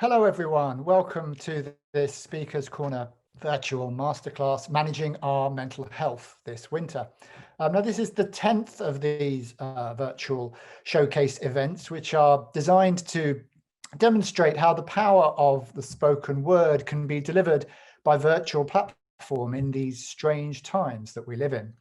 Hello, everyone. Welcome to this Speaker's Corner virtual masterclass, Managing Our Mental Health this winter. Now, this is the 10th of these virtual showcase events, which are designed to demonstrate how the power of the spoken word can be delivered by virtual platform in these strange times that we live in.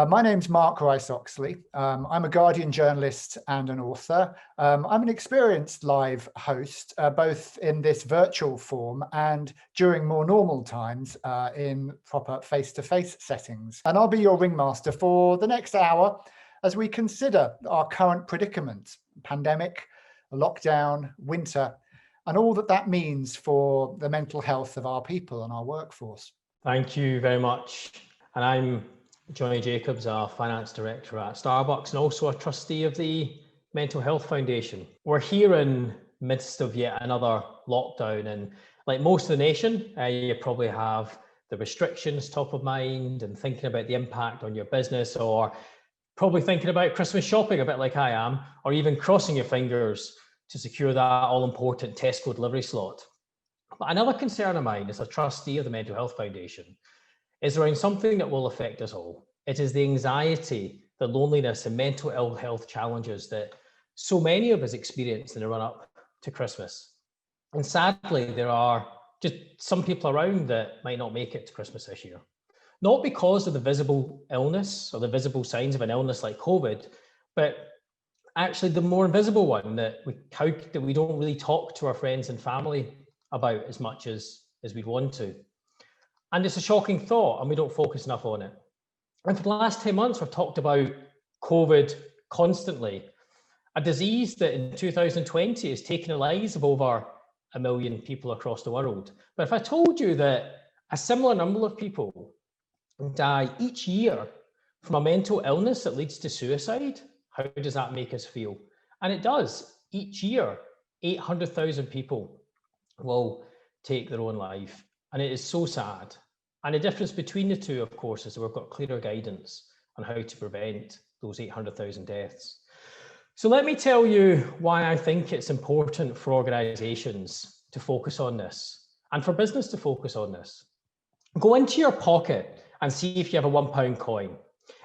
My name's Marc Rice-Oxley. I'm a Guardian journalist and an author. I'm an experienced live host, both in this virtual form and during more normal times in proper face-to-face settings. And I'll be your ringmaster for the next hour as we consider our current predicament, pandemic, lockdown, winter, and all that means for the mental health of our people and our workforce. Thank you very much. And I'm Jonny Jacobs, a finance director at Starbucks and also a trustee of the Mental Health Foundation. We're here in midst of yet another lockdown, and like most of the nation, you probably have the restrictions top of mind and thinking about the impact on your business, or probably thinking about Christmas shopping a bit like I am, or even crossing your fingers to secure that all-important Tesco delivery slot. But another concern of mine as a trustee of the Mental Health Foundation is around something that will affect us all. It is the anxiety, the loneliness and mental ill health challenges that so many of us experience in the run up to Christmas. And sadly, there are just some people around that might not make it to Christmas this year. Not because of the visible illness or the visible signs of an illness like COVID, but actually the more invisible one that we don't really talk to our friends and family about as much as we'd want to. And it's a shocking thought, and we don't focus enough on it. And for the last 10 months, we've talked about COVID constantly, a disease that in 2020 has taken the lives of over 1 million people across the world. But if I told you that a similar number of people die each year from a mental illness that leads to suicide, how does that make us feel? And it does. Each year, 800,000 people will take their own life. And it is so sad. And the difference between the two, of course, is that we've got clearer guidance on how to prevent those 800,000 deaths. So let me tell you why I think it's important for organisations to focus on this and for business to focus on this. Go into your pocket and see if you have a £1 coin.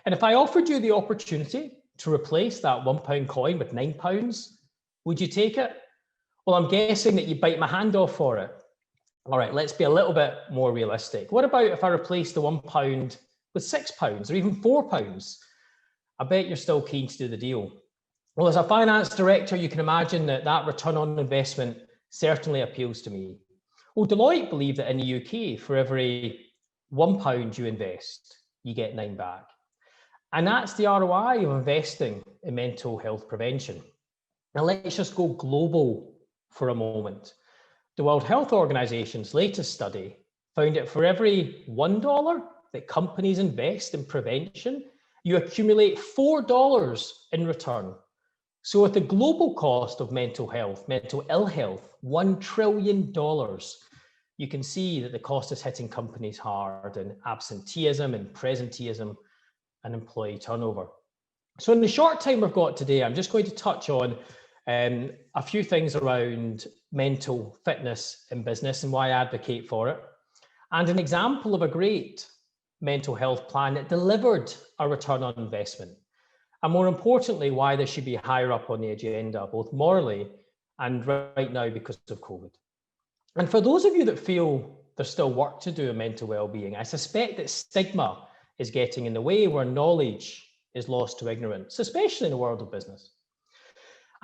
And if I offered you the opportunity to replace that £1 coin with £9, would you take it? Well, I'm guessing that you bite my hand off for it. All right, let's be a little bit more realistic. What about if I replace the £1 with £6 or even £4? I bet you're still keen to do the deal. Well, as a finance director, you can imagine that return on investment certainly appeals to me. Well, Deloitte believe that in the UK, for every £1 you invest, you get 9 back. And that's the ROI of investing in mental health prevention. Now let's just go global for a moment. The World Health Organization's latest study found that for every $1 that companies invest in prevention, you accumulate $4 in return. So with the global cost of mental ill health, $1 trillion, you can see that the cost is hitting companies hard in absenteeism and presenteeism and employee turnover. So in the short time we've got today, I'm just going to touch on a few things around mental fitness in business and why I advocate for it, and an example of a great mental health plan that delivered a return on investment, and more importantly, why this should be higher up on the agenda, both morally and right now because of COVID. And for those of you that feel there's still work to do in mental well-being, I suspect that stigma is getting in the way where knowledge is lost to ignorance, especially in the world of business.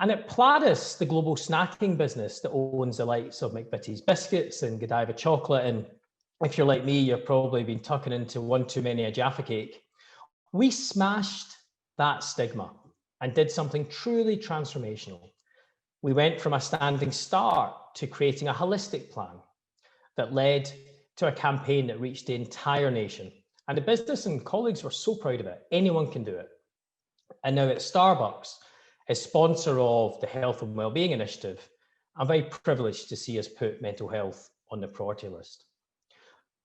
And at Pladis, the global snacking business that owns the likes of McVitie's biscuits and Godiva chocolate, and if you're like me, you've probably been tucking into one too many a Jaffa cake, we smashed that stigma and did something truly transformational. We went from a standing start to creating a holistic plan that led to a campaign that reached the entire nation. And the business and colleagues were so proud of it. Anyone can do it. And now at Starbucks, as sponsor of the Health and Wellbeing Initiative, I'm very privileged to see us put mental health on the priority list.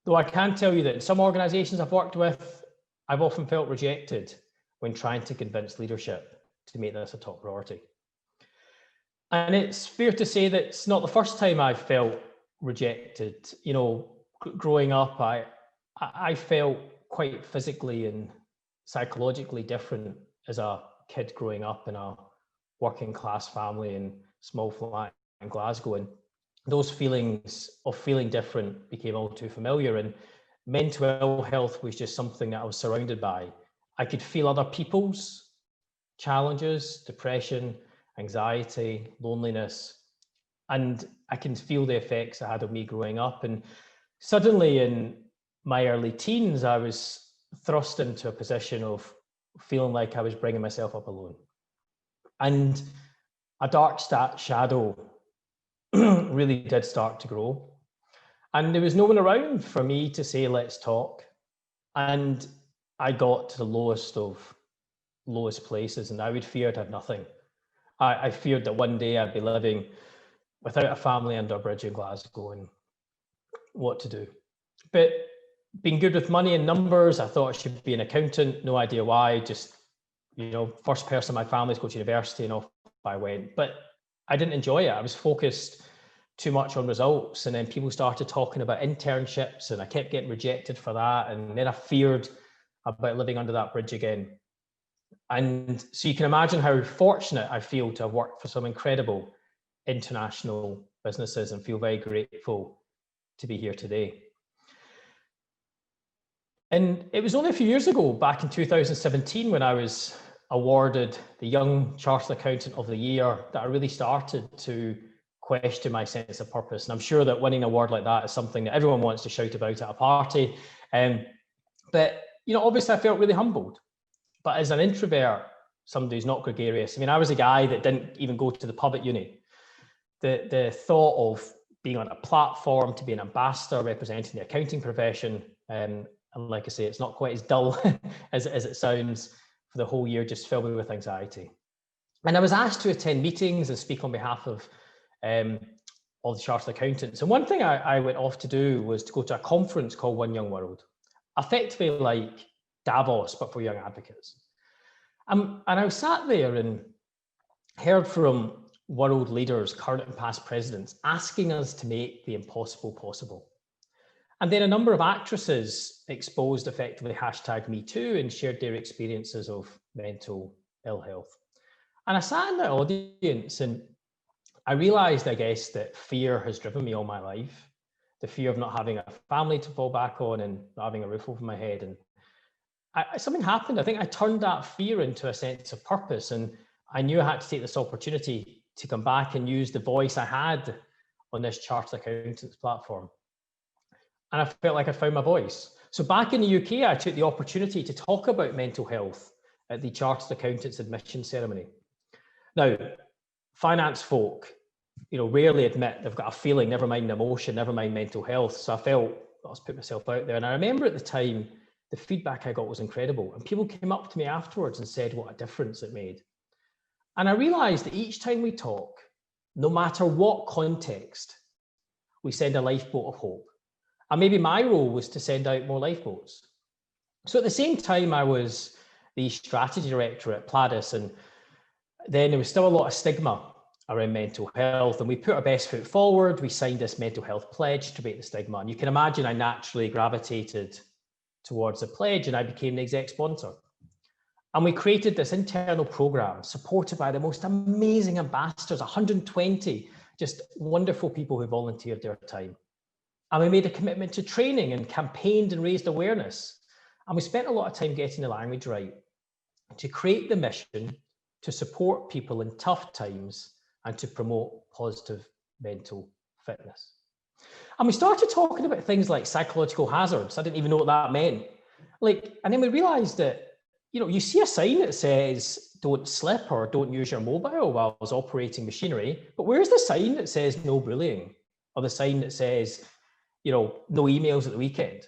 Though I can tell you that in some organisations I've worked with, I've often felt rejected when trying to convince leadership to make this a top priority. And it's fair to say that it's not the first time I've felt rejected. You know, growing up, I felt quite physically and psychologically different as a kid growing up in a working class family in small flat in Glasgow. And those feelings of feeling different became all too familiar. And mental health was just something that I was surrounded by. I could feel other people's challenges, depression, anxiety, loneliness, and I can feel the effects it had on me growing up. And suddenly in my early teens, I was thrust into a position of feeling like I was bringing myself up alone. And a dark shadow really did start to grow. And there was no one around for me to say, let's talk. And I got to the lowest places, and I would fear I'd have nothing. I feared that one day I'd be living without a family under a bridge in Glasgow and what to do. But being good with money and numbers, I thought I should be an accountant, no idea why, just, you know, first person in my family to go to university and off I went. But I didn't enjoy it. I was focused too much on results, and then people started talking about internships and I kept getting rejected for that. And then I feared about living under that bridge again. And so you can imagine how fortunate I feel to have worked for some incredible international businesses and feel very grateful to be here today. And it was only a few years ago, back in 2017, when I was awarded the Young Chartered Accountant of the Year, that I really started to question my sense of purpose. And I'm sure that winning an award like that is something that everyone wants to shout about at a party. But, you know, obviously I felt really humbled. But as an introvert, somebody who's not gregarious, I mean, I was a guy that didn't even go to the pub at uni. The thought of being on a platform to be an ambassador representing the accounting profession, and like I say, it's not quite as dull as it sounds, for the whole year just filled me with anxiety. And I was asked to attend meetings and speak on behalf of all the chartered accountants. And one thing I went off to do was to go to a conference called One Young World, effectively like Davos, but for young advocates. And I sat there and heard from world leaders, current and past presidents, asking us to make the impossible possible. And then a number of actresses exposed effectively #MeToo and shared their experiences of mental ill health. And I sat in that audience and I realized, I guess, that fear has driven me all my life. The fear of not having a family to fall back on and not having a roof over my head. And something happened. I think I turned that fear into a sense of purpose. And I knew I had to take this opportunity to come back and use the voice I had on this Chartered Accountants platform. And I felt like I found my voice. So back in the UK, I took the opportunity to talk about mental health at the Chartered Accountants admission ceremony. Now, finance folk, you know, rarely admit they've got a feeling, never mind emotion, never mind mental health. So I felt, let's put myself out there. And I remember at the time, the feedback I got was incredible. And people came up to me afterwards and said what a difference it made. And I realized that each time we talk, no matter what context, we send a lifeboat of hope. And maybe my role was to send out more lifeboats. So at the same time, I was the strategy director at Pladis, and then there was still a lot of stigma around mental health, and we put our best foot forward. We signed this mental health pledge to break the stigma. And you can imagine I naturally gravitated towards the pledge, and I became the exec sponsor. And we created this internal program supported by the most amazing ambassadors, 120 just wonderful people who volunteered their time. And we made a commitment to training and campaigned and raised awareness. And we spent a lot of time getting the language right to create the mission to support people in tough times and to promote positive mental fitness. And we started talking about things like psychological hazards. I didn't even know what that meant. And then we realized that, you know, you see a sign that says don't slip or don't use your mobile while operating machinery, but where's the sign that says no bullying, or the sign that says, you know, no emails at the weekend?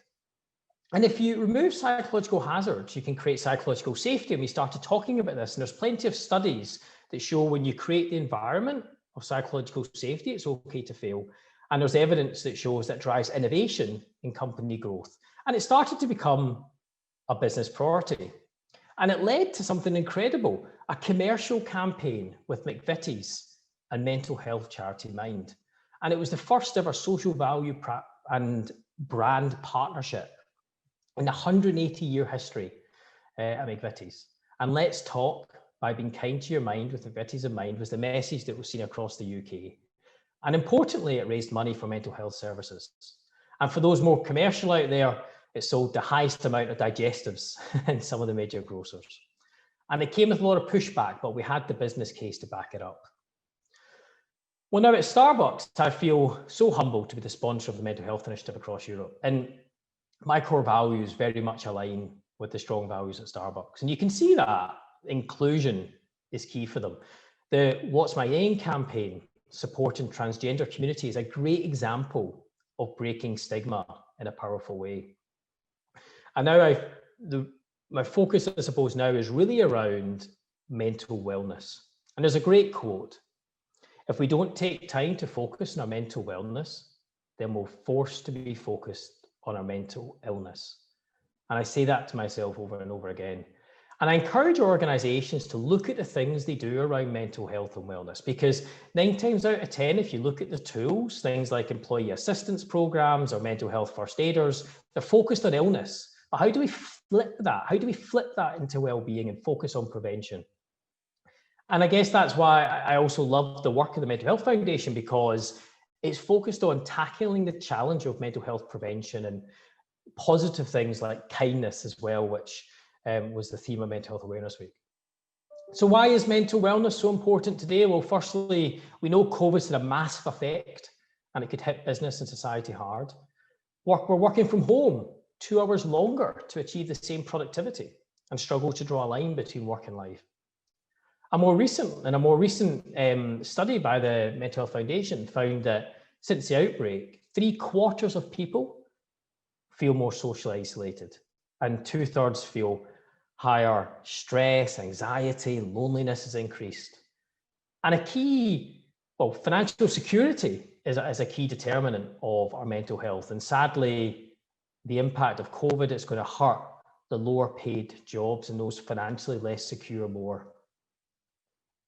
And if you remove psychological hazards, you can create psychological safety. And we started talking about this, and there's plenty of studies that show when you create the environment of psychological safety, it's okay to fail. And there's evidence that shows that drives innovation in company growth. And it started to become a business priority. And it led to something incredible, a commercial campaign with McVitie's and mental health charity Mind. And it was the first ever social value and brand partnership in the 180-year history at McVitie's. And Let's Talk, by being kind to your mind with McVitie's in mind, was the message that was seen across the UK. And importantly, it raised money for mental health services. And for those more commercial out there, it sold the highest amount of digestives in some of the major grocers. And it came with a lot of pushback, but we had the business case to back it up. Well, now at Starbucks, I feel so humbled to be the sponsor of the Mental Health Initiative across Europe. And my core values very much align with the strong values at Starbucks. And you can see that inclusion is key for them. The What's My Aim campaign, supporting transgender community, is a great example of breaking stigma in a powerful way. And now my focus, I suppose, now is really around mental wellness. And there's a great quote: if we don't take time to focus on our mental wellness, then we're forced to be focused on our mental illness. And I say that to myself over and over again. And I encourage organizations to look at the things they do around mental health and wellness, because 9 times out of 10, if you look at the tools, things like employee assistance programs or mental health first aiders, they're focused on illness. But how do we flip that? How do we flip that into well-being and focus on prevention? And I guess that's why I also love the work of the Mental Health Foundation, because it's focused on tackling the challenge of mental health prevention and positive things like kindness as well, which was the theme of Mental Health Awareness Week. So why is mental wellness so important today? Well, firstly, we know COVID's had a massive effect and it could hit business and society hard. We're working from home 2 hours longer to achieve the same productivity and struggle to draw a line between work and life. A more recent study by the Mental Health Foundation found that since the outbreak, 3/4 of people feel more socially isolated, and 2/3 feel higher stress, anxiety, loneliness has increased. And financial security is a key determinant of our mental health. And sadly, the impact of COVID is going to hurt the lower paid jobs and those financially less secure more.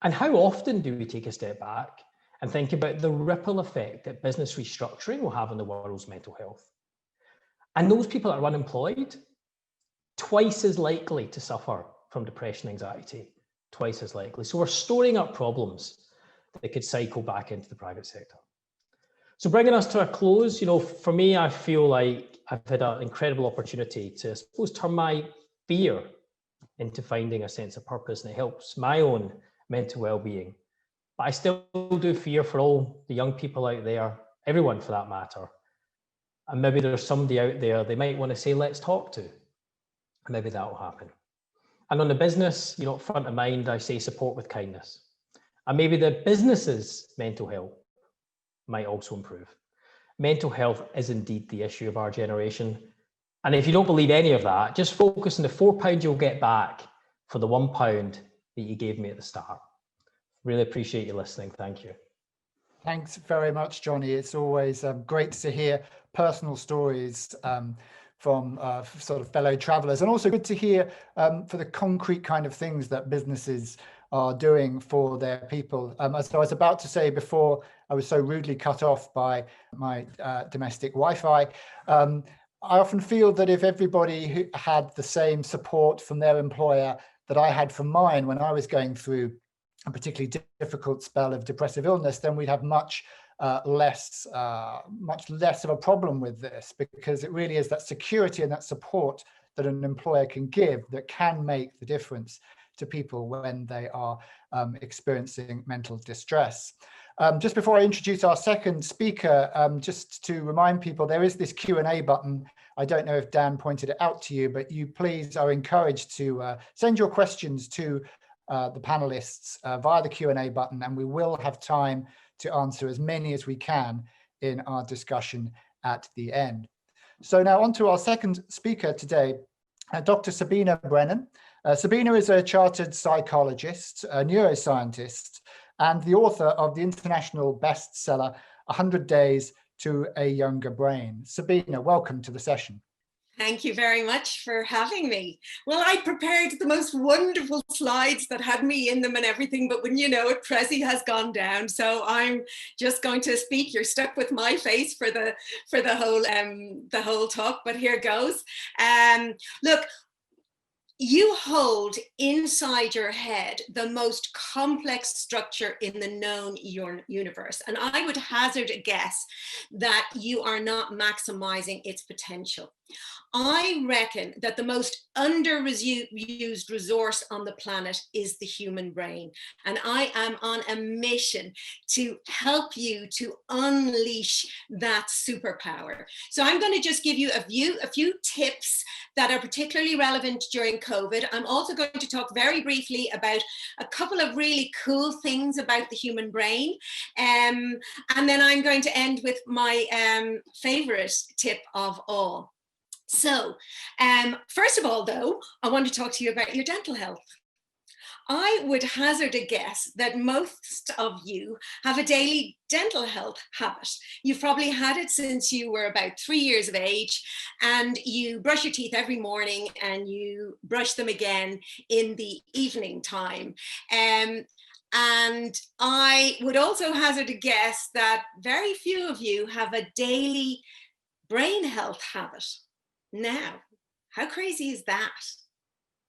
And how often do we take a step back and think about the ripple effect that business restructuring will have on the world's mental health? And those people that are unemployed, twice as likely to suffer from depression, anxiety, twice as likely. So we're storing up problems that could cycle back into the private sector. So bringing us to a close, for me, I feel like I've had an incredible opportunity to, I suppose, turn my fear into finding a sense of purpose, and it helps my own mental well-being. But I still do fear for all the young people out there, everyone for that matter. And maybe there's somebody out there they might want to say, let's talk to. And maybe that will happen. And on the business, front of mind, I say support with kindness. And maybe the business's mental health might also improve. Mental health is indeed the issue of our generation. And if you don't believe any of that, just focus on the £4 you'll get back for the £1 that you gave me at the start. Really appreciate you listening. Thank you. Thanks very much, Jonny. It's always great to hear personal stories from sort of fellow travelers, and also good to hear for the concrete kind of things that businesses are doing for their people. As I was about to say before, I was so rudely cut off by my domestic Wi-Fi. I often feel that if everybody who had the same support from their employer that I had from mine when I was going through a particularly difficult spell of depressive illness, then we'd have much less of a problem with this, because it really is that security and that support that an employer can give that can make the difference to people when they are experiencing mental distress. Just before I introduce our second speaker, just to remind people, there is this Q&A button. I don't know if Dan pointed it out to you, but you please are encouraged to send your questions to the panelists via the Q&A button, and we will have time to answer as many as we can in our discussion at the end. So now on to our second speaker today, Dr. Sabina Brennan. Sabina is a chartered psychologist, a neuroscientist, and the author of the international bestseller, 100 Days to a Younger Brain. Sabina, welcome to the session. Thank you very much for having me. Well, I prepared the most wonderful slides that had me in them and everything, but when you know it, Prezi has gone down, so I'm just going to speak. You're stuck with my face for the whole talk, but here goes. Look, you hold inside your head the most complex structure in the known universe. And I would hazard a guess that you are not maximizing its potential. I reckon that the most underused resource on the planet is the human brain. And I am on a mission to help you to unleash that superpower. So I'm going to just give you a few tips that are particularly relevant during COVID. I'm also going to talk very briefly about a couple of really cool things about the human brain. And then I'm going to end with my favorite tip of all. So, first of all, though, I want to talk to you about your dental health. I would hazard a guess that most of you have a daily dental health habit. You've probably had it since you were about 3 years of age, and you brush your teeth every morning and you brush them again in the evening time. And I would also hazard a guess that very few of you have a daily brain health habit. Now, how crazy is that?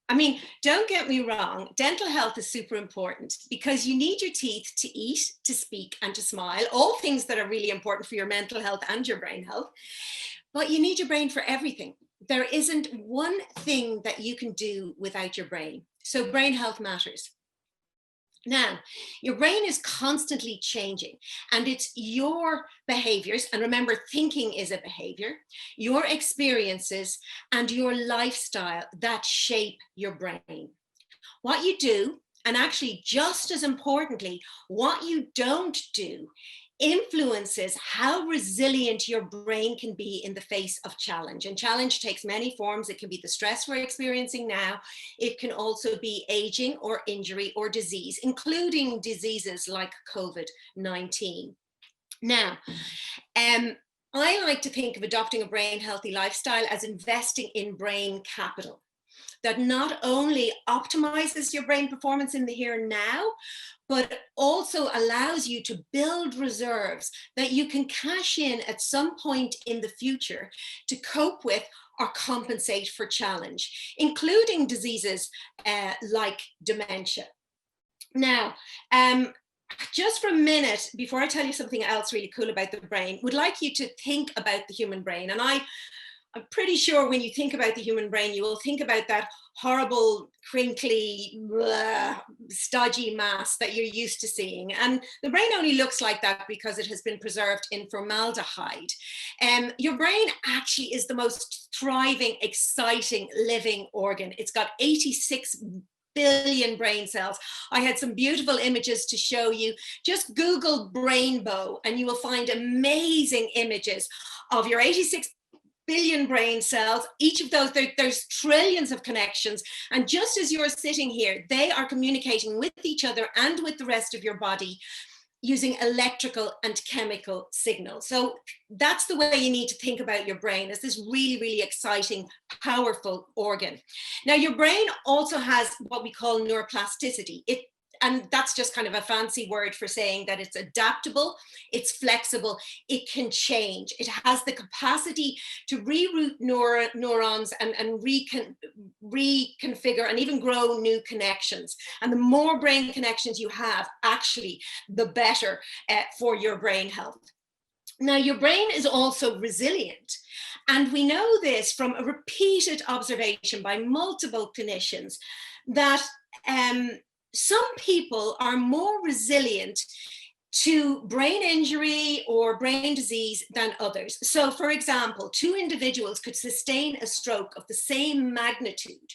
I mean, don't get me wrong, dental health is super important because you need your teeth to eat, to speak, and to smile, all things that are really important for your mental health and your brain health. But you need your brain for everything. There isn't one thing that you can do without your brain. So brain health matters. Now, your brain is constantly changing, and it's your behaviors, and remember, thinking is a behavior, your experiences, and your lifestyle that shape your brain. What you do, and actually just as importantly, what you don't do, influences how resilient your brain can be in the face of challenge. And challenge takes many forms. It can be the stress we're experiencing now. It can also be aging or injury or disease, including diseases like COVID-19. Now, I like to think of adopting a brain healthy lifestyle as investing in brain capital that not only optimizes your brain performance in the here and now, but also allows you to build reserves that you can cash in at some point in the future to cope with or compensate for challenge, including diseases like dementia. Now, just for a minute, before I tell you something else really cool about the brain, would like you to think about the human brain. And I'm pretty sure when you think about the human brain, you will think about that horrible, crinkly, stodgy mass that you're used to seeing. And the brain only looks like that because it has been preserved in formaldehyde. Your brain actually is the most thriving, exciting, living organ. It's got 86 billion brain cells. I had some beautiful images to show you. Just Google brainbow and you will find amazing images of your 86 billion brain cells. Each of those, there's trillions of connections. And just as you're sitting here, they are communicating with each other and with the rest of your body using electrical and chemical signals. So that's the way you need to think about your brain, as this really, really exciting, powerful organ. Now, your brain also has what we call neuroplasticity. And that's just kind of a fancy word for saying that it's adaptable, it's flexible, it can change. It has the capacity to reroute neurons and reconfigure and even grow new connections. And the more brain connections you have, actually, the better for your brain health. Now, your brain is also resilient. And we know this from a repeated observation by multiple clinicians that some people are more resilient to brain injury or brain disease than others. So, for example, two individuals could sustain a stroke of the same magnitude,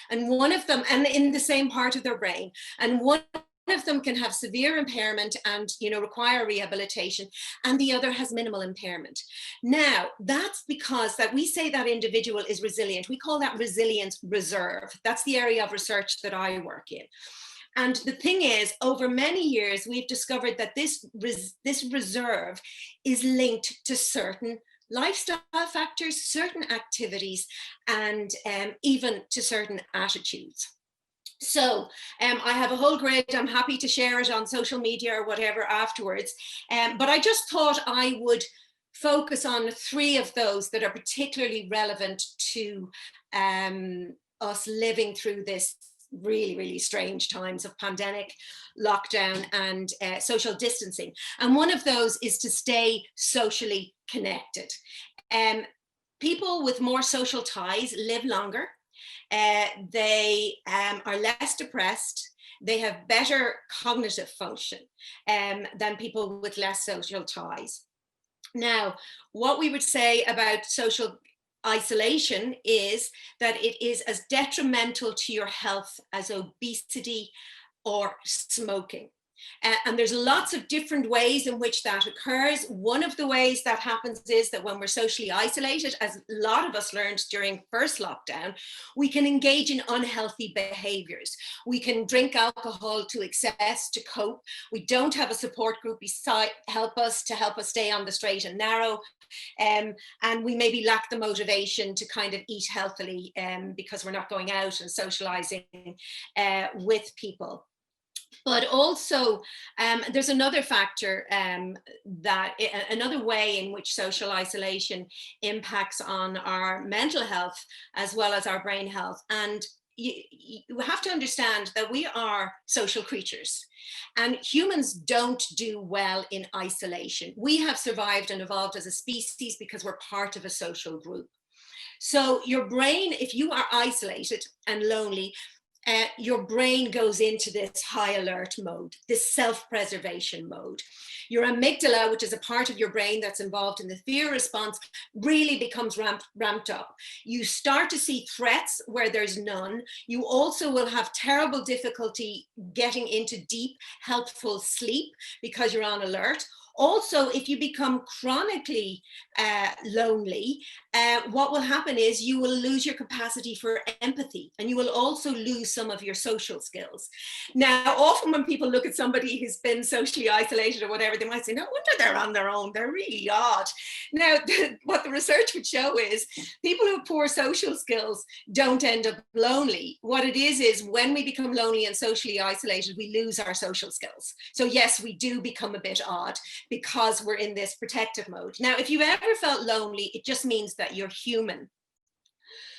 and one of them, and in the same part of their brain, and one of them can have severe impairment and require rehabilitation, and the other has minimal impairment. Now, that's because that we say that individual is resilient. We call that resilience reserve. That's the area of research that I work in. And the thing is, over many years, we've discovered that this reserve is linked to certain lifestyle factors, certain activities, and even to certain attitudes. So I have a whole grid. I'm happy to share it on social media or whatever afterwards. But I just thought I would focus on 3 of those that are particularly relevant to us living through this really, really strange times of pandemic, lockdown, and social distancing. And one of those is to stay socially connected. People with more social ties live longer. They are less depressed. They have better cognitive function than people with less social ties. Now, what we would say about social isolation is that it is as detrimental to your health as obesity or smoking. And there's lots of different ways in which that occurs. One of the ways that happens is that when we're socially isolated, as a lot of us learned during first lockdown, we can engage in unhealthy behaviors. We can drink alcohol to excess to cope. We don't have a support group beside help us stay on the straight and narrow. And we maybe lack the motivation to kind of eat healthily because we're not going out and socializing with people. But also, there's another factor another way in which social isolation impacts on our mental health as well as our brain health. And you have to understand that we are social creatures, and humans don't do well in isolation. We have survived and evolved as a species because we're part of a social group. So your brain, if you are isolated and lonely, your brain goes into this high alert mode, this self-preservation mode. Your amygdala, which is a part of your brain that's involved in the fear response, really becomes ramped up. You start to see threats where there's none. You also will have terrible difficulty getting into deep, helpful sleep because you're on alert. Also, if you become chronically lonely, what will happen is you will lose your capacity for empathy, and you will also lose some of your social skills. Now, often when people look at somebody who's been socially isolated or whatever, they might say, no wonder they're on their own, they're really odd. Now, what the research would show is people who have poor social skills don't end up lonely. What it is when we become lonely and socially isolated, we lose our social skills. So yes, we do become a bit odd, because we're in this protective mode. Now, if you've ever felt lonely, it just means that you're human.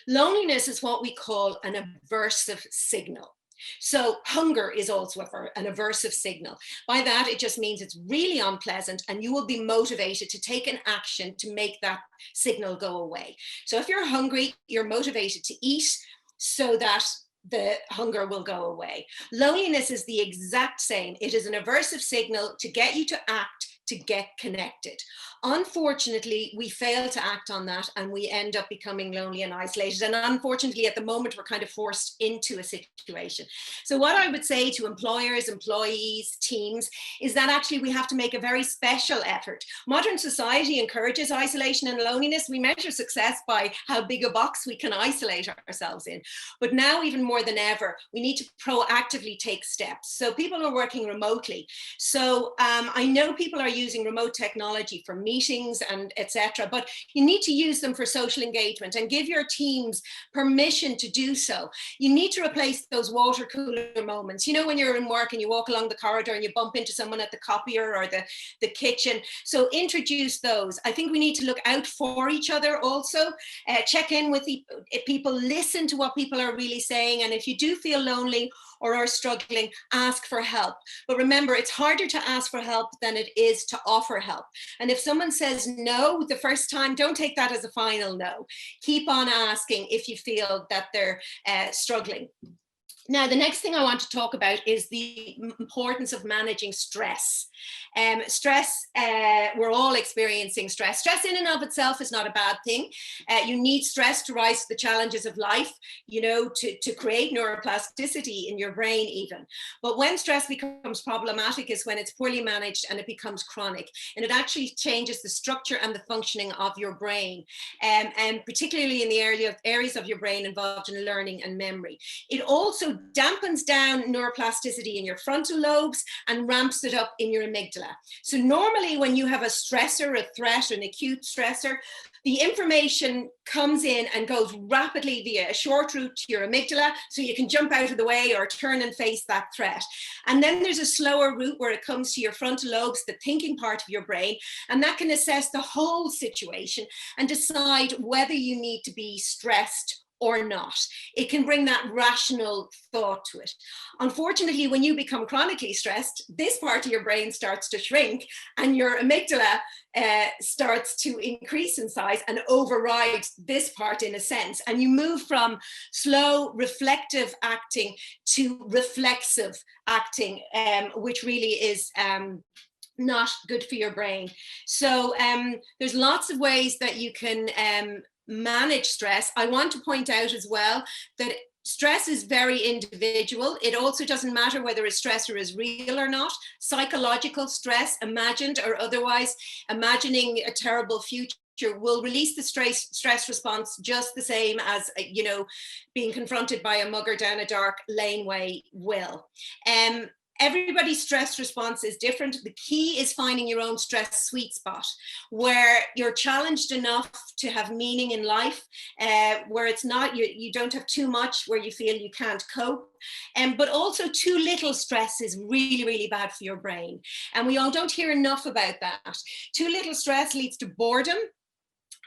Loneliness is what we call an aversive signal. So hunger is also an aversive signal. By that, it just means it's really unpleasant, and you will be motivated to take an action to make that signal go away. So if you're hungry, you're motivated to eat so that the hunger will go away. Loneliness is the exact same. It is an aversive signal to get you to act, to get connected. Unfortunately, we fail to act on that, and we end up becoming lonely and isolated. And unfortunately, at the moment, we're kind of forced into a situation. So what I would say to employers, employees, teams, is that actually we have to make a very special effort. Modern society encourages isolation and loneliness. We measure success by how big a box we can isolate ourselves in. But now, even more than ever, we need to proactively take steps. So people are working remotely. So I know people are using remote technology for meetings and etc., but you need to use them for social engagement and give your teams permission to do so. You need to replace those water cooler moments. You know, when you're in work and you walk along the corridor and you bump into someone at the copier or the kitchen. So introduce those. I think we need to look out for each other also. Check in with people, listen to what people are really saying. And if you do feel lonely or are struggling, ask for help. But remember, it's harder to ask for help than it is to offer help. And if someone says no the first time, don't take that as a final no. Keep on asking if you feel that they're struggling. Now, the next thing I want to talk about is the importance of managing stress. We're all experiencing stress. Stress in and of itself is not a bad thing. You need stress to rise to the challenges of life, you know, to create neuroplasticity in your brain even. But when stress becomes problematic is when it's poorly managed and it becomes chronic. And it actually changes the structure and the functioning of your brain, and particularly in the areas of your brain involved in learning and memory. It also dampens down neuroplasticity in your frontal lobes and ramps it up in your amygdala. So normally when you have a stressor, a threat, an acute stressor, the information comes in and goes rapidly via a short route to your amygdala, so you can jump out of the way or turn and face that threat. And then there's a slower route where it comes to your frontal lobes, the thinking part of your brain, and that can assess the whole situation and decide whether you need to be stressed or not. It can bring that rational thought to it. Unfortunately, when you become chronically stressed, this part of your brain starts to shrink and your amygdala starts to increase in size and override this part in a sense. And you move from slow reflective acting to reflexive acting, which really is not good for your brain. So there's lots of ways that you can manage stress. I want to point out as well that stress is very individual. It also doesn't matter whether a stressor is real or not. Psychological stress, imagined or otherwise, imagining a terrible future will release the stress response just the same as, you know, being confronted by a mugger down a dark laneway will. Everybody's stress response is different. The key is finding your own stress sweet spot where you're challenged enough to have meaning in life, where it's not, you don't have too much, where you feel you can't cope. But also too little stress is really, really bad for your brain. And we all don't hear enough about that. Too little stress leads to boredom.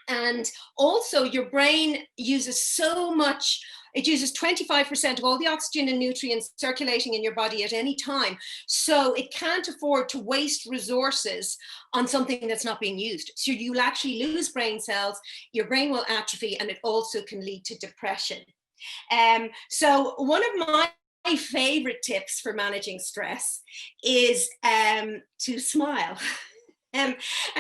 And also your brain uses so much. It uses 25% of all the oxygen and nutrients circulating in your body at any time. So it can't afford to waste resources on something that's not being used. So you'll actually lose brain cells, your brain will atrophy, and it also can lead to depression. So one of my favorite tips for managing stress is to smile. And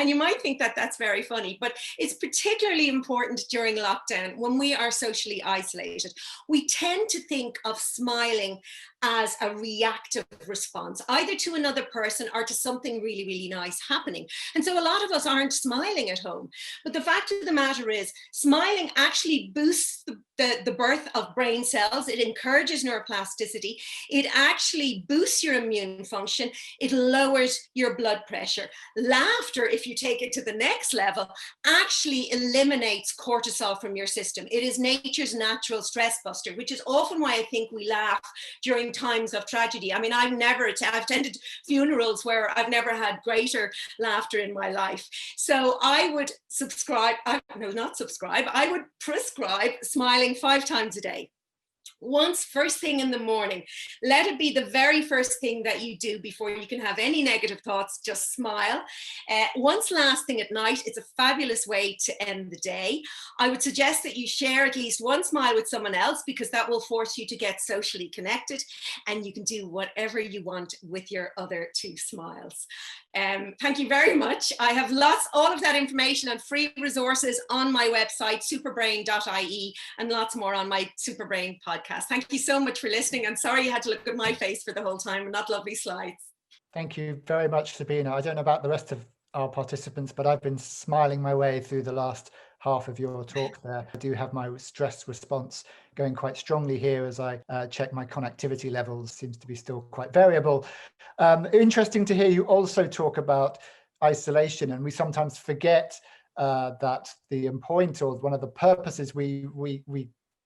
you might think that that's very funny, but it's particularly important during lockdown when we are socially isolated. We tend to think of smiling as a reactive response, either to another person or to something really, really nice happening. And so a lot of us aren't smiling at home. But the fact of the matter is, smiling actually boosts the birth of brain cells. It encourages neuroplasticity. It actually boosts your immune function. It lowers your blood pressure. Laughter, if you take it to the next level, actually eliminates cortisol from your system. It is nature's natural stress buster, which is often why I think we laugh during times of tragedy. I mean, I've attended funerals where I've never had greater laughter in my life. So I would I would prescribe smiling 5 times a day. Once, first thing in the morning. Let it be the very first thing that you do before you can have any negative thoughts. Just smile. Once, last thing at night. It's a fabulous way to end the day. I would suggest that you share at least one smile with someone else, because that will force you to get socially connected, and you can do whatever you want with your other 2 smiles. Thank you very much. I have all of that information and free resources on my website, superbrain.ie, and lots more on my Superbrain podcast. Thank you so much for listening. I'm sorry you had to look at my face for the whole time and not lovely slides. Thank you very much, Sabina. I don't know about the rest of our participants, but I've been smiling my way through the last half of your talk there. I do have my stress response going quite strongly here as I check my connectivity levels. Seems to be still quite variable. Interesting to hear you also talk about isolation, and we sometimes forget that the point, or one of the purposes we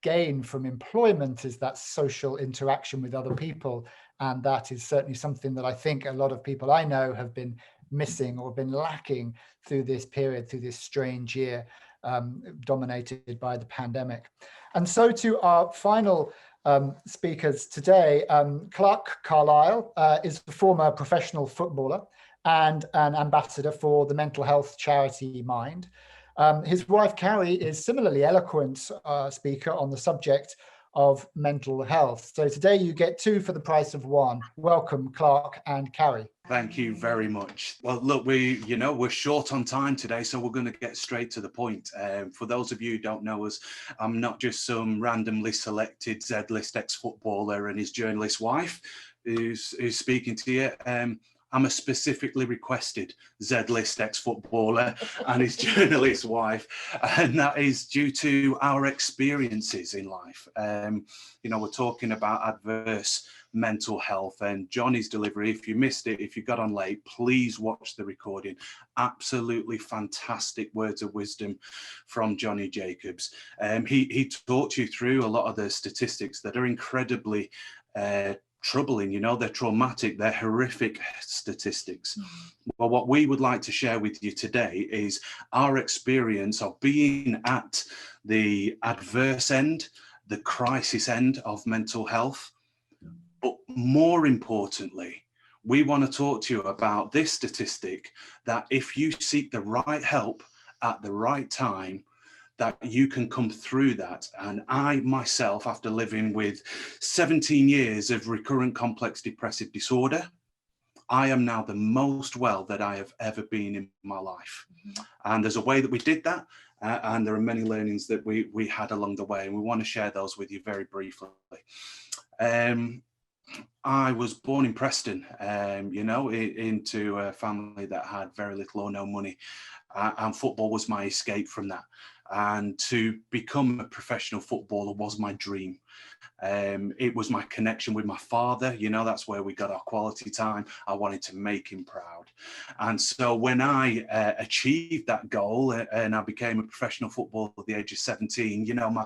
gain from employment, is that social interaction with other people. And that is certainly something that I think a lot of people I know have been missing or been lacking through this period, through this strange year dominated by the pandemic. And so to our final speakers today, Clarke Carlisle is a former professional footballer and an ambassador for the mental health charity Mind. His wife, Carrie, is similarly eloquent speaker on the subject of mental health. So today you get 2 for the price of 1. Welcome, Clarke and Carrie. Thank you very much. Well, look, we're short on time today, so we're going to get straight to the point. For those of you who don't know us, I'm not just some randomly selected Z-list ex-footballer and his journalist wife who's speaking to you. I'm a specifically requested Z-list ex-footballer and his journalist wife, and that is due to our experiences in life. You know, we're talking about adverse mental health, and Jonny's delivery, if you missed it, if you got on late, please watch the recording. Absolutely fantastic words of wisdom from Jonny Jacobs. He talked you through a lot of the statistics that are incredibly troubling. You know, they're traumatic, they're horrific statistics. Well, what we would like to share with you today is our experience of being at the adverse end, the crisis end of mental health. But more importantly, we want to talk to you about this statistic, that if you seek the right help at the right time, that you can come through that. And I myself, after living with 17 years of recurrent complex depressive disorder, I am now the most well that I have ever been in my life. And there's a way that we did that. And there are many learnings that we had along the way, and we want to share those with you very briefly. I was born in Preston, you know, into a family that had very little or no money, and football was my escape from that. And to become a professional footballer was my dream. It was my connection with my father. You know, that's where we got our quality time. I wanted to make him proud. And so when I achieved that goal and I became a professional footballer at the age of 17, you know,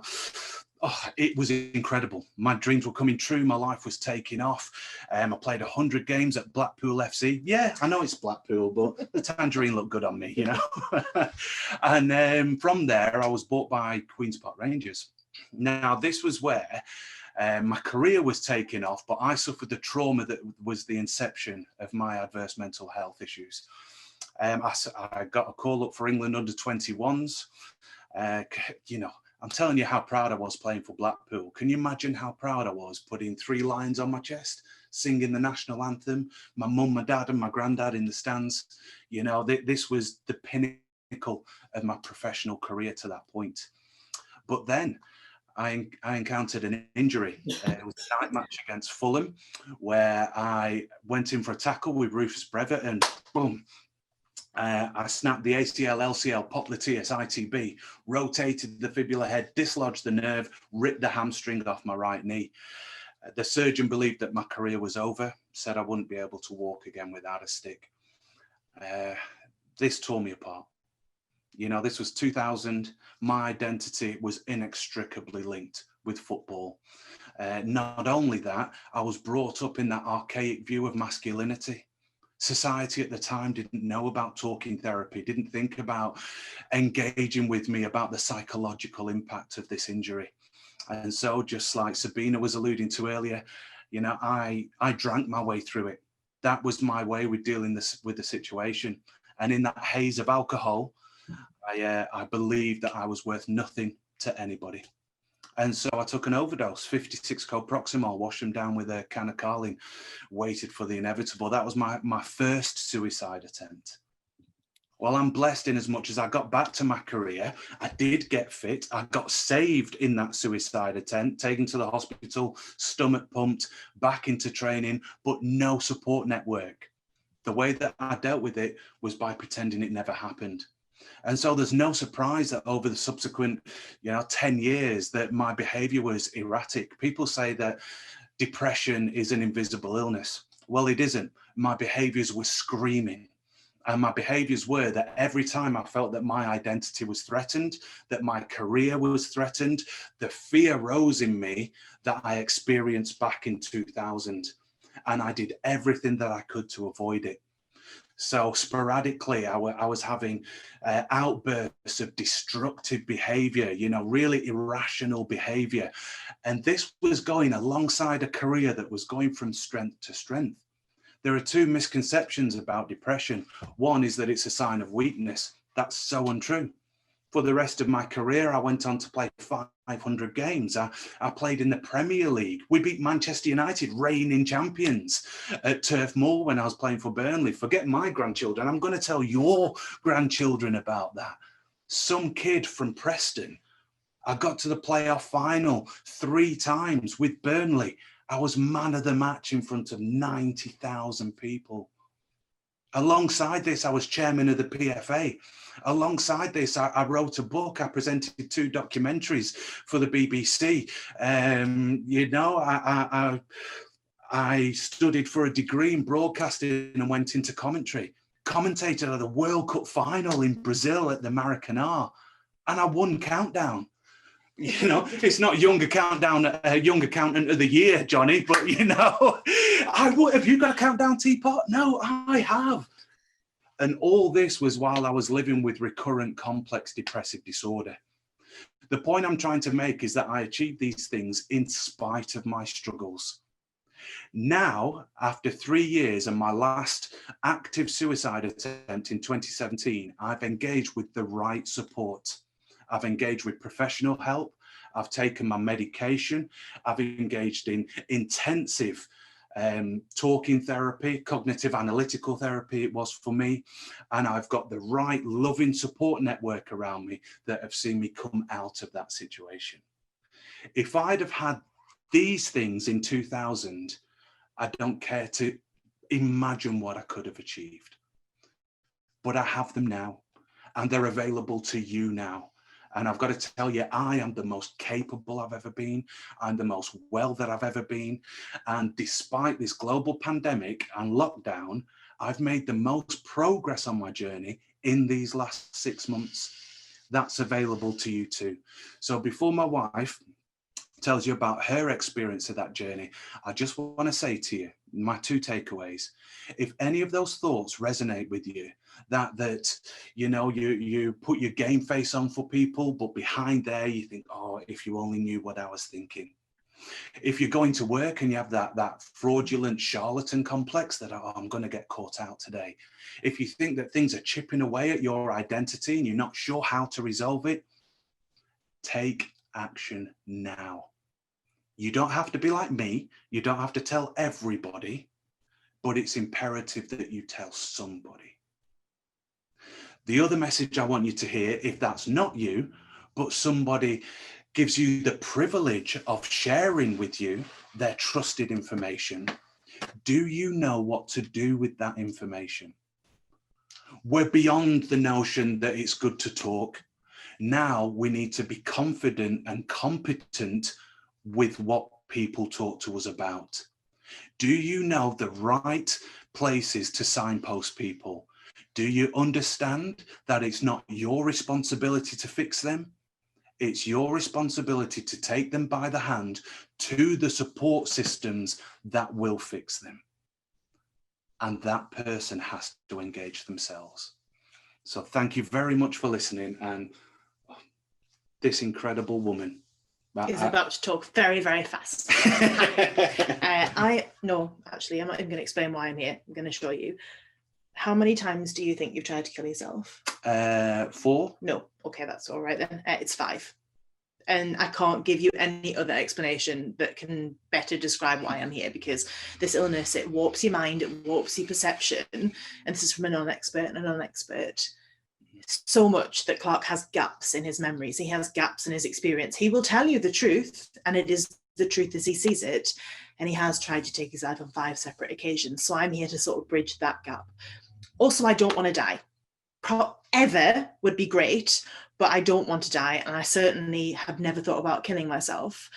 it was incredible. My dreams were coming true. My life was taking off. I played 100 games at Blackpool FC. Yeah, I know it's Blackpool, but the tangerine looked good on me, you know. And from there, I was bought by Queen's Park Rangers. Now, this was where my career was taking off, but I suffered the trauma that was the inception of my adverse mental health issues. I got a call up for England under 21s. You know, I'm telling you how proud I was playing for Blackpool. Can you imagine how proud I was putting 3 lions on my chest, singing the national anthem, my mum, my dad and my granddad in the stands? You know, this was the pinnacle of my professional career to that point. But then I encountered an injury. It was a night match against Fulham, where I went in for a tackle with Rufus Brevett and boom, I snapped the ACL, LCL, popliteus, ITB, rotated the fibular head, dislodged the nerve, ripped the hamstring off my right knee. The surgeon believed that my career was over, said I wouldn't be able to walk again without a stick. This tore me apart. You know, this was 2000. My identity was inextricably linked with football. Not only that, I was brought up in that archaic view of masculinity. Society at the time didn't know about talking therapy, didn't think about engaging with me about the psychological impact of this injury. And so, just like Sabina was alluding to earlier, you know, I drank my way through it. That was my way with dealing with the situation. And in that haze of alcohol, I believed that I was worth nothing to anybody. And so I took an overdose, 56 coproximol, washed them down with a can of Carling, waited for the inevitable. That was my first suicide attempt. Well, I'm blessed in as much as I got back to my career. I did get fit. I got saved in that suicide attempt, taken to the hospital, stomach pumped, back into training, but no support network. The way that I dealt with it was by pretending it never happened. And so there's no surprise that over the subsequent, 10 years that my behavior was erratic. People say that depression is an invisible illness. Well, it isn't. My behaviors were screaming. And my behaviors were that every time I felt that my identity was threatened, that my career was threatened, the fear rose in me that I experienced back in 2000. And I did everything that I could to avoid it. So sporadically, I was having outbursts of destructive behavior, really irrational behavior. And this was going alongside a career that was going from strength to strength. There are two misconceptions about depression. One is that it's a sign of weakness. That's so untrue. For the rest of my career, I went on to play 500 games. I played in the Premier League. We beat Manchester United, reigning champions, at Turf Moor when I was playing for Burnley. Forget my grandchildren. I'm going to tell your grandchildren about that. Some kid from Preston, I got to the playoff final 3 times with Burnley. I was man of the match in front of 90,000 people. Alongside this, I was chairman of the PFA. Alongside this, I wrote a book. I presented 2 documentaries for the BBC. You know, I studied for a degree in broadcasting and went into commentary. Commentated at the World Cup final in Brazil at the Maracanã, and I won Countdown. You know, it's not young accountant of the year, Johnny, but you know, have you got a Countdown teapot? No, I have. And all this was while I was living with recurrent complex depressive disorder. The point I'm trying to make is that I achieved these things in spite of my struggles. Now, after 3 years and my last active suicide attempt in 2017, I've engaged with the right support. I've engaged with professional help. I've taken my medication. I've engaged in intensive talking therapy, cognitive analytical therapy it was for me. And I've got the right loving support network around me that have seen me come out of that situation. If I'd have had these things in 2000, I don't care to imagine what I could have achieved. But I have them now, and they're available to you now. And I've got to tell you, I am the most capable I've ever been. I'm the most well that I've ever been. And despite this global pandemic and lockdown, I've made the most progress on my journey in these last 6 months. That's available to you too. So before my wife tells you about her experience of that journey, I just want to say to you, my 2 takeaways. If any of those thoughts resonate with you, that you know, you put your game face on for people, but behind there you think, oh, if you only knew what I was thinking. If you're going to work and you have that fraudulent charlatan complex that, oh, I'm going to get caught out today. If you think that things are chipping away at your identity and you're not sure how to resolve it, take action now. You don't have to be like me. You don't have to tell everybody, but it's imperative that you tell somebody. The other message I want you to hear, if that's not you, but somebody gives you the privilege of sharing with you their trusted information, do you know what to do with that information? We're beyond the notion that it's good to talk. Now we need to be confident and competent with what people talk to us about. Do you know the right places to signpost people? Do you understand that it's not your responsibility to fix them? It's your responsibility to take them by the hand to the support systems that will fix them. And that person has to engage themselves. So thank you very much for listening. And this incredible woman is about to talk very, very fast. No, actually, I'm not even going to explain why I'm here. I'm going to show you. How many times do you think you've tried to kill yourself? 4. No. Okay, that's all right then. It's 5. And I can't give you any other explanation that can better describe why I'm here, because this illness, it warps your mind, it warps your perception. And this is from a non-expert and a non-expert. So much that Clarke has gaps in his memories. He has gaps in his experience. He will tell you the truth, and it is the truth as he sees it. And he has tried to take his life on 5 separate occasions. So I'm here to sort of bridge that gap. Also, I don't want to die. Ever would be great, but I don't want to die. And I certainly have never thought about killing myself.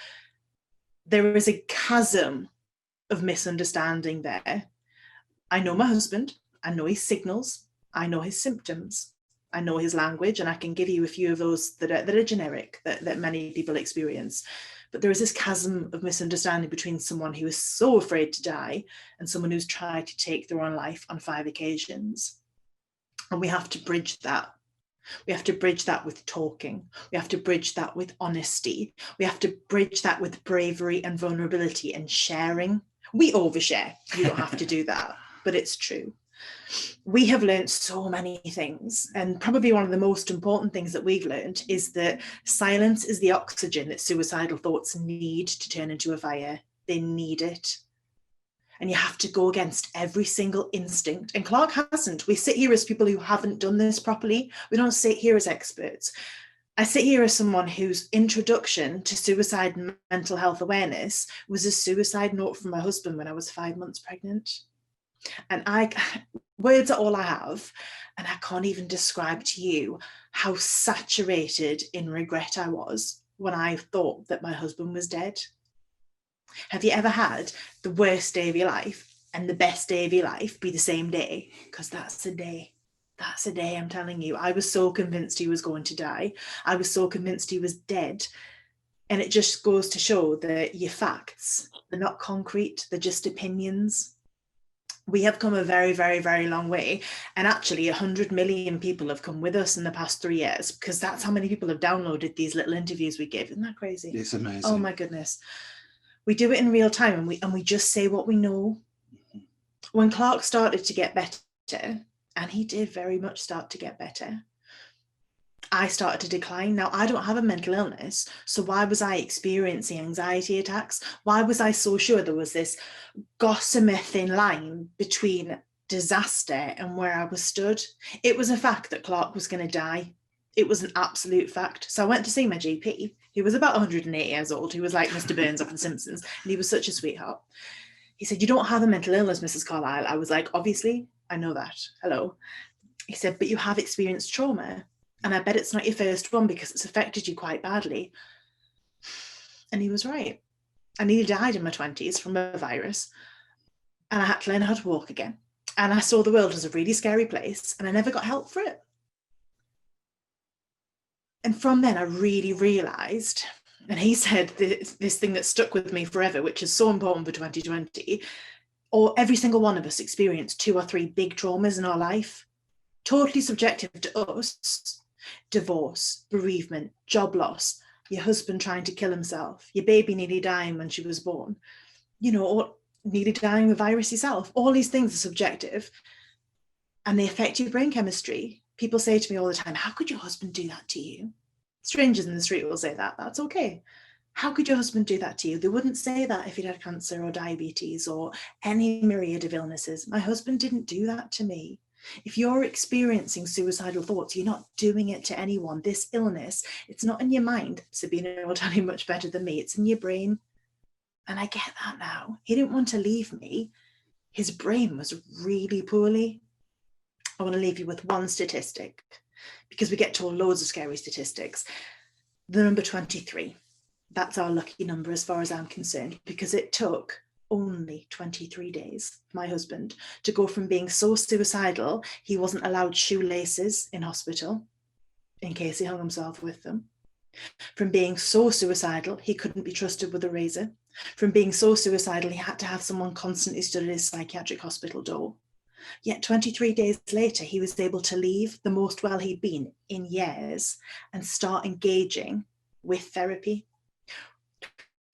There is a chasm of misunderstanding there. I know my husband. I know his signals. I know his symptoms. I know his language, and I can give you a few of those that are generic, that many people experience. But there is this chasm of misunderstanding between someone who is so afraid to die and someone who's tried to take their own life on 5 occasions. And we have to bridge that. We have to bridge that with talking. We have to bridge that with honesty. We have to bridge that with bravery and vulnerability and sharing. We overshare. You don't have to do that, but it's true. We have learned so many things, and probably one of the most important things that we've learned is that silence is the oxygen that suicidal thoughts need to turn into a fire. They need it. And you have to go against every single instinct. And Clarke hasn't. We sit here as people who haven't done this properly. We don't sit here as experts. I sit here as someone whose introduction to suicide and mental health awareness was a suicide note from my husband when I was 5 months pregnant. And words are all I have, and I can't even describe to you how saturated in regret I was when I thought that my husband was dead. Have you ever had the worst day of your life and the best day of your life be the same day? Because that's a day. That's a day, I'm telling you. I was so convinced he was going to die. I was so convinced he was dead. And it just goes to show that your facts, they're not concrete, they're just opinions. We have come a very, very, very long way. And actually 100 million people have come with us in the past 3 years, because that's how many people have downloaded these little interviews we give. Isn't that crazy? It's amazing. Oh my goodness. We do it in real time, and we just say what we know. When Clarke started to get better, and he did very much start to get better, I started to decline. Now, I don't have a mental illness, so why was I experiencing anxiety attacks? Why was I so sure there was this gossamer thin line between disaster and where I was stood? It was a fact that Clarke was going to die. It was an absolute fact. So I went to see my GP. He was about 108 years old. He was like Mr. Burns off The Simpsons, and he was such a sweetheart. He said, "You don't have a mental illness, Mrs. Carlisle." I was like, "Obviously, I know that. Hello." He said, "But you have experienced trauma. And I bet it's not your first one because it's affected you quite badly." And he was right. I nearly died in my 20s from a virus. And I had to learn how to walk again. And I saw the world as a really scary place, and I never got help for it. And from then I really realised, and he said this thing that stuck with me forever, which is so important for 2020, or every single one of us experienced 2 or 3 big traumas in our life, totally subjective to us. Divorce, bereavement, job loss, your husband trying to kill himself, your baby nearly dying when she was born, or nearly dying of a virus yourself. All these things are subjective, and they affect your brain chemistry. People say to me all the time, "How could your husband do that to you?" Strangers in the street will say that. That's okay. How could your husband do that to you? They wouldn't say that if he'd had cancer or diabetes or any myriad of illnesses. My husband didn't do that to me. If you're experiencing suicidal thoughts, you're not doing it to anyone. This illness, it's not in your mind. Sabina will tell you much better than me. It's in your brain. And I get that now. He didn't want to leave me. His brain was really poorly. I want to leave you with one statistic, because we get told loads of scary statistics. The number 23. That's our lucky number as far as I'm concerned, because it took only 23 days, my husband, to go from being so suicidal he wasn't allowed shoelaces in hospital in case he hung himself with them, from being so suicidal he couldn't be trusted with a razor, from being so suicidal he had to have someone constantly stood at his psychiatric hospital door. Yet 23 days later, he was able to leave the most well he'd been in years and start engaging with therapy.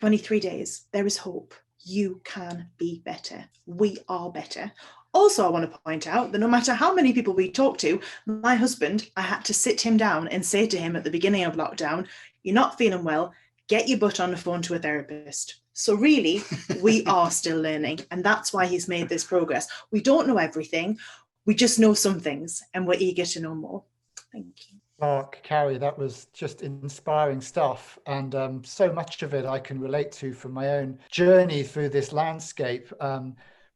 23 days, there is hope. You can be better. We are better. Also, I want to point out that no matter how many people we talk to, my husband, I had to sit him down and say to him at the beginning of lockdown, "You're not feeling well, get your butt on the phone to a therapist." So really, we are still learning, and that's why he's made this progress. We don't know everything, we just know some things, and we're eager to know more. Thank you. Clarke Carrie, that was just inspiring stuff, and so much of it I can relate to from my own journey through this landscape,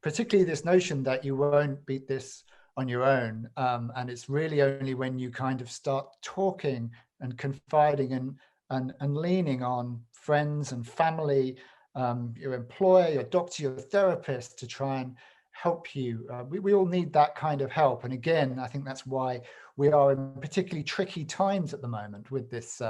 particularly this notion that you won't beat this on your own, and it's really only when you kind of start talking and confiding and leaning on friends and family, your employer, your doctor, your therapist, to try and help you. We all need that kind of help, and again, I think that's why we are in particularly tricky times at the moment with this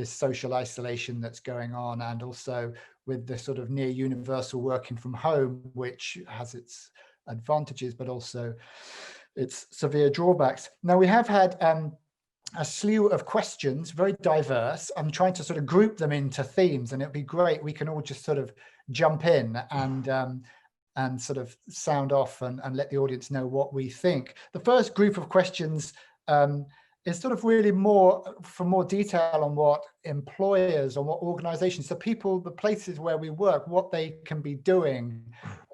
social isolation that's going on, and also with the sort of near universal working from home, which has its advantages but also its severe drawbacks. Now, we have had a slew of questions, very diverse. I'm trying to sort of group them into themes, and it'd be great. We can all just sort of jump in and sort of sound off and let the audience know what we think. The first group of questions is sort of really for more detail on what employers or what organizations, the people, the places where we work, what they can be doing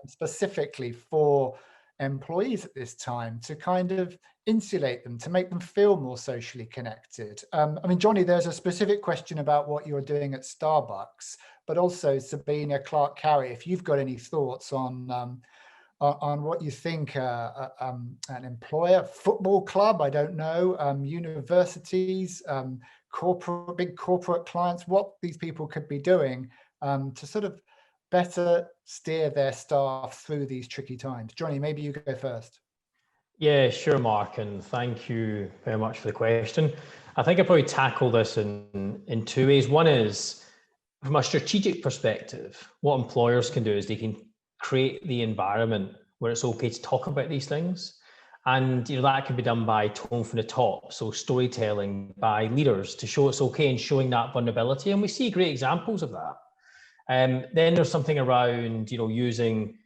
specifically for employees at this time to kind of insulate them, to make them feel more socially connected. I mean, Jonny, there's a specific question about what you're doing at Starbucks, but also Sabina, Clarke Carrie, if you've got any thoughts on on what you think an employer, football club, I don't know, universities, big corporate clients, what these people could be doing to sort of better steer their staff through these tricky times. Jonny, maybe you go first. Yeah, sure, Mark, and thank you very much for the question. I think I probably tackle this in two ways. One is, from a strategic perspective, what employers can do is they can create the environment where it's okay to talk about these things. And that can be done by tone from the top, so storytelling by leaders to show it's okay and showing that vulnerability. And we see great examples of that. Then there's something around, using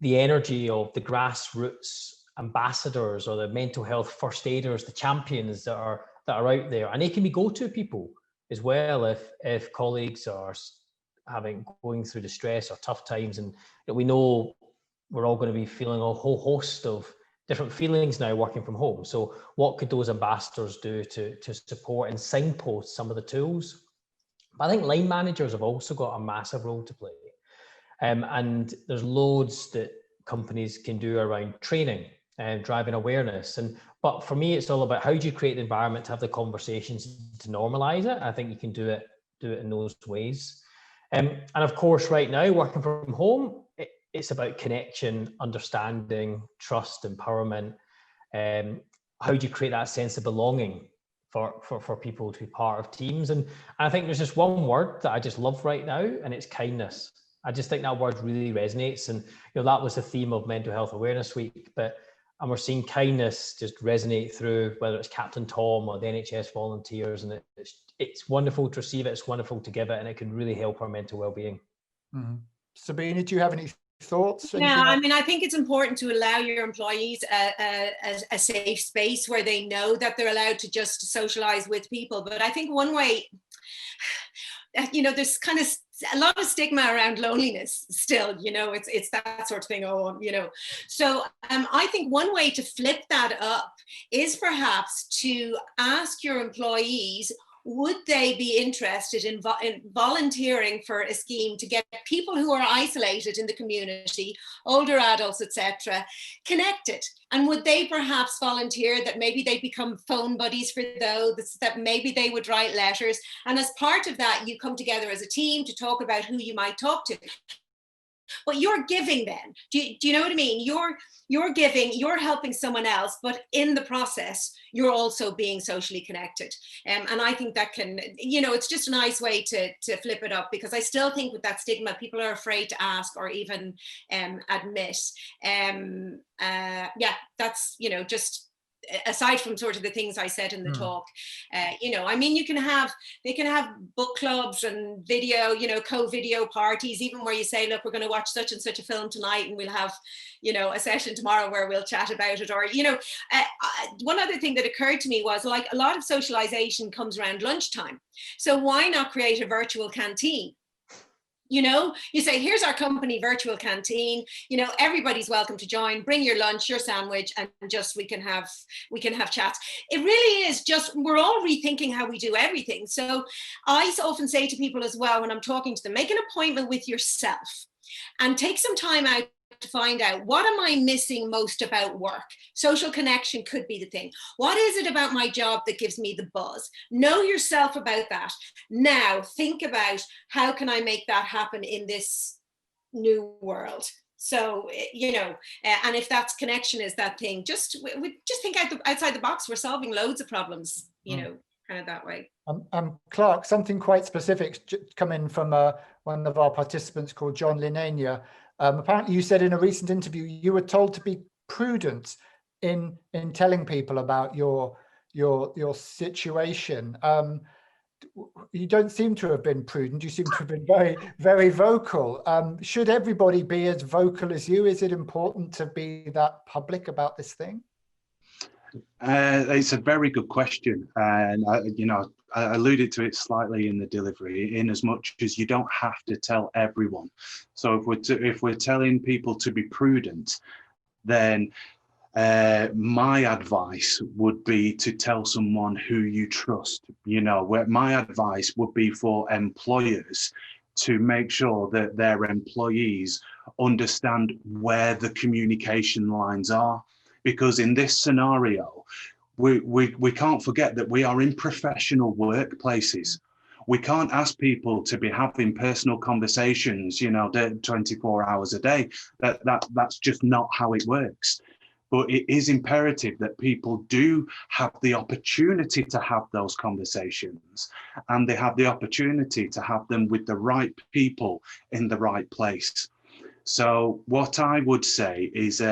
the energy of the grassroots ambassadors or the mental health first aiders, the champions that are out there, and they can be go-to people as well if colleagues are going through distress or tough times, and we know we're all going to be feeling a whole host of different feelings now working from home. So what could those ambassadors do to support and signpost some of the tools? I think line managers have also got a massive role to play. And there's loads that companies can do around training and driving awareness. But for me, it's all about how do you create the environment to have the conversations to normalize it. I think you can do it in those ways. And of course, right now, working from home, it's about connection, understanding, trust, empowerment. How do you create that sense of belonging for people to be part of teams? And I think there's just one word that I just love right now, and it's kindness. I just think that word really resonates. And that was the theme of Mental Health Awareness Week, and we're seeing kindness just resonate through, whether it's Captain Tom or the NHS volunteers, and it's wonderful to receive it, it's wonderful to give it, and it can really help our mental well-being. Mm-hmm. Sabina, do you have any thoughts? Yeah, I mean, I think it's important to allow your employees a safe space where they know that they're allowed to just socialize with people. But I think one way, there's kind of a lot of stigma around loneliness still, it's that sort of thing. So I think one way to flip that up is perhaps to ask your employees, would they be interested in volunteering for a scheme to get people who are isolated in the community, older adults, etc., connected? And would they perhaps volunteer that maybe they become phone buddies for those, that maybe they would write letters? And as part of that, you come together as a team to talk about who you might talk to. But you're giving then. Do you know what I mean? You're giving, you're helping someone else, but in the process, you're also being socially connected. And I think that can, it's just a nice way to flip it up, because I still think with that stigma, people are afraid to ask or even admit. That's, just aside from sort of the things I said in the talk, I mean, they can have book clubs and video, co-video parties, even where you say, look, we're going to watch such and such a film tonight, and we'll have, a session tomorrow where we'll chat about it. Or, one other thing that occurred to me was, like, a lot of socialization comes around lunchtime. So why not create a virtual canteen? You say, here's our company virtual canteen, everybody's welcome to join, bring your lunch, your sandwich, and just we can have chats. It really is just, we're all rethinking how we do everything. So I often say to people as well, when I'm talking to them, make an appointment with yourself and take some time out to find out, what am I missing most about work? Social connection could be the thing. What is it about my job that gives me the buzz? Know yourself about that. Now think about, how can I make that happen in this new world? So, and if that's connection is that thing, just think outside the box. We're solving loads of problems, kind of that way. Clarke, something quite specific coming from one of our participants called John Linania. Apparently you said in a recent interview you were told to be prudent in telling people about your situation. You don't seem to have been prudent. You seem to have been very, very vocal. Should everybody be as vocal as you? Is it important to be that public about this thing? It's a very good question, and I alluded to it slightly in the delivery, in as much as you don't have to tell everyone. So if we're telling people to be prudent, then my advice would be to tell someone who you trust. Where my advice would be for employers to make sure that their employees understand where the communication lines are. Because in this scenario, we can't forget that we are in professional workplaces. We can't ask people to be having personal conversations, 24 hours a day. That's just not how it works. But it is imperative that people do have the opportunity to have those conversations, and they have the opportunity to have them with the right people in the right place. So what I would say is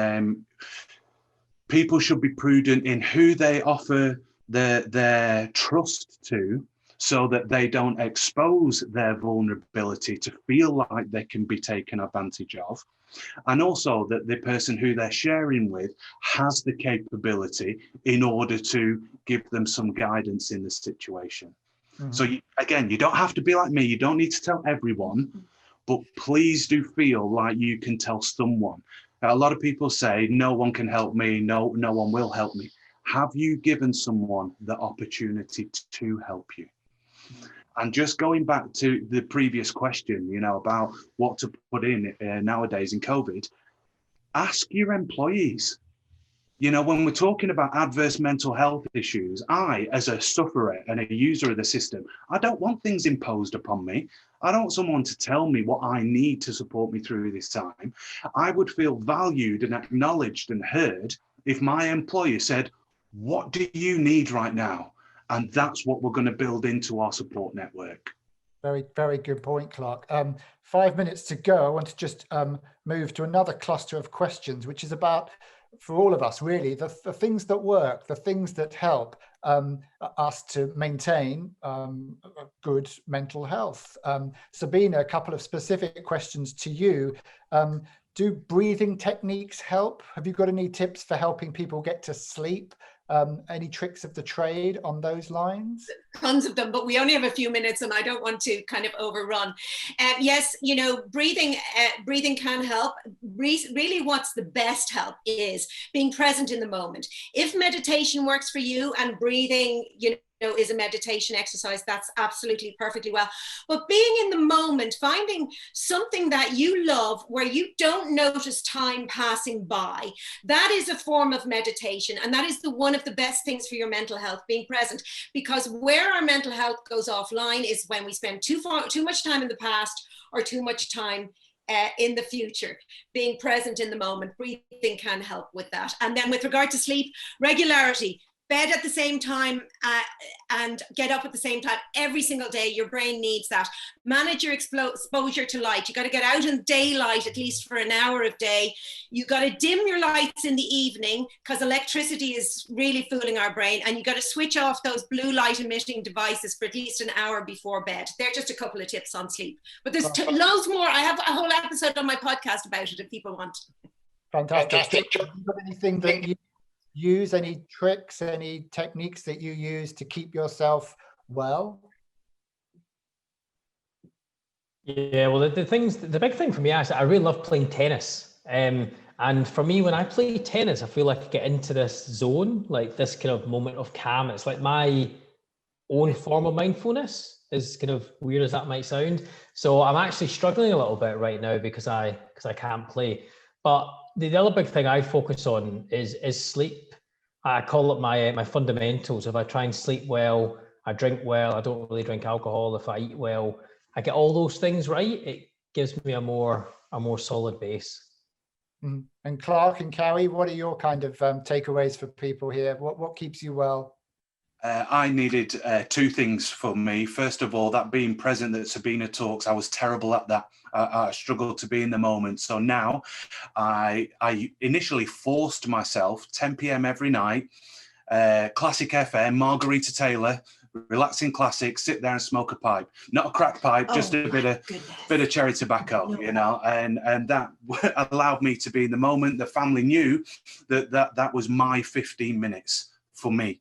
people should be prudent in who they offer their trust to, so that they don't expose their vulnerability to feel like they can be taken advantage of. And also that the person who they're sharing with has the capability in order to give them some guidance in the situation. Mm-hmm. So you don't have to be like me. You don't need to tell everyone, but please do feel like you can tell someone. A lot of people say, no one can help me. No one will help me. Have you given someone the opportunity to help you? And just going back to the previous question, about what to put in nowadays in COVID, ask your employees. When we're talking about adverse mental health issues, I, as a sufferer and a user of the system, I don't want things imposed upon me. I don't want someone to tell me what I need to support me through this time. I would feel valued and acknowledged and heard if my employer said, what do you need right now? And that's what we're going to build into our support network. Very, very good point, Clarke. 5 minutes to go. I want to just move to another cluster of questions, which is about, for all of us, really, the things that work, the things that help us to maintain good mental health. Sabina, a couple of specific questions to you. Do breathing techniques help? Have you got any tips for helping people get to sleep? Any tricks of the trade on those lines? Tons of them, but we only have a few minutes and I don't want to kind of overrun. Yes, breathing can help. Really what's the best help is being present in the moment. If meditation works for you and breathing, is a meditation exercise, that's absolutely perfectly well. But being in the moment, finding something that you love where you don't notice time passing by, that is a form of meditation. And that is one of the best things for your mental health, being present. Because where our mental health goes offline is when we spend too much time in the past or too much time in the future. Being present in the moment, breathing can help with that. And then with regard to sleep, regularity. Bed at the same time and get up at the same time every single day. Your brain needs that. Manage your exposure to light. You got to get out in daylight at least for an hour of day. You got to dim your lights in the evening because electricity is really fooling our brain. And you got to switch off those blue light emitting devices for at least an hour before bed. They're just a couple of tips on sleep. But there's loads more. I have a whole episode on my podcast about it if people want. Fantastic. Have you got anything that you use, any tricks, any techniques that you use to keep yourself well? Yeah, well, the big thing for me, actually, I really love playing tennis. And for me, when I play tennis, I feel like I get into this zone, like this kind of moment of calm. It's like my own form of mindfulness, as kind of weird as that might sound. So I'm actually struggling a little bit right now because I can't play. But the other big thing I focus on is sleep. I call it my fundamentals. If I try and sleep well, I drink well, I don't really drink alcohol. If I eat well, I get all those things right. It gives me a more solid base. And Clarke and Carrie, what are your kind of takeaways for people here? What keeps you well? I needed two things for me. First of all, that being present that Sabina talks, I was terrible at that. I struggled to be in the moment. So now I initially forced myself 10 p.m. every night, Classic FM, Margarita Taylor, relaxing classic, sit there and smoke a pipe. Not a crack pipe, just a bit of cherry tobacco, and that allowed me to be in the moment. The family knew that was my 15 minutes for me.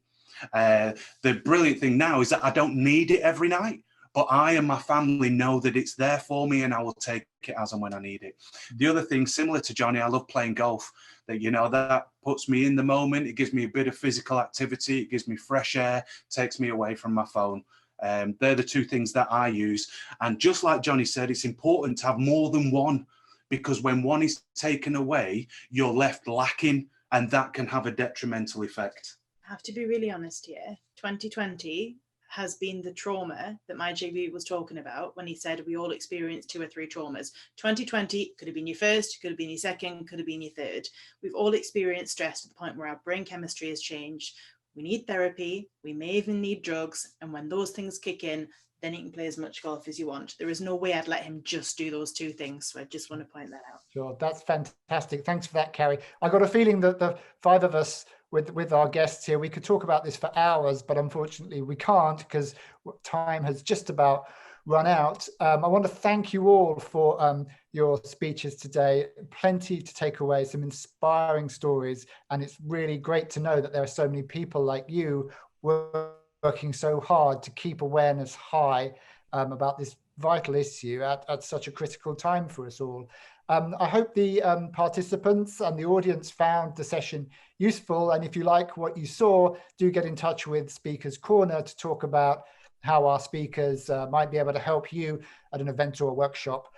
The brilliant thing now is that I don't need it every night, but I and my family know that it's there for me and I will take it as and when I need it. The other thing, similar to Jonny, I love playing golf. That puts me in the moment. It gives me a bit of physical activity. It gives me fresh air, takes me away from my phone. They're the two things that I use. And just like Jonny said, it's important to have more than one, because when one is taken away, you're left lacking, and that can have a detrimental effect. I have to be really honest here. 2020 has been the trauma that my JB was talking about when he said we all experience 2 or 3 traumas. 2020 could have been your first, could have been your second, could have been your third. We've all experienced stress to the point where our brain chemistry has changed. We need therapy, we may even need drugs, and when those things kick in, then you can play as much golf as you want. There is no way I'd let him just do those 2 things, so I just want to point that out. Sure, that's fantastic. Thanks for that, Carrie. I got a feeling that the 5 of us with our guests here, we could talk about this for hours, but unfortunately we can't because time has just about run out. I want to thank you all for your speeches today. Plenty to take away, some inspiring stories, and it's really great to know that there are so many people like you working so hard to keep awareness high about this vital issue at such a critical time for us all. I hope the participants and the audience found the session useful. And if you like what you saw, do get in touch with Speakers Corner to talk about how our speakers might be able to help you at an event or a workshop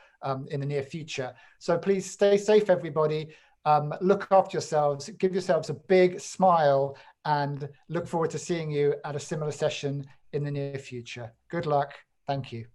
in the near future. So please stay safe, everybody. Look after yourselves, give yourselves a big smile, and look forward to seeing you at a similar session in the near future. Good luck. Thank you.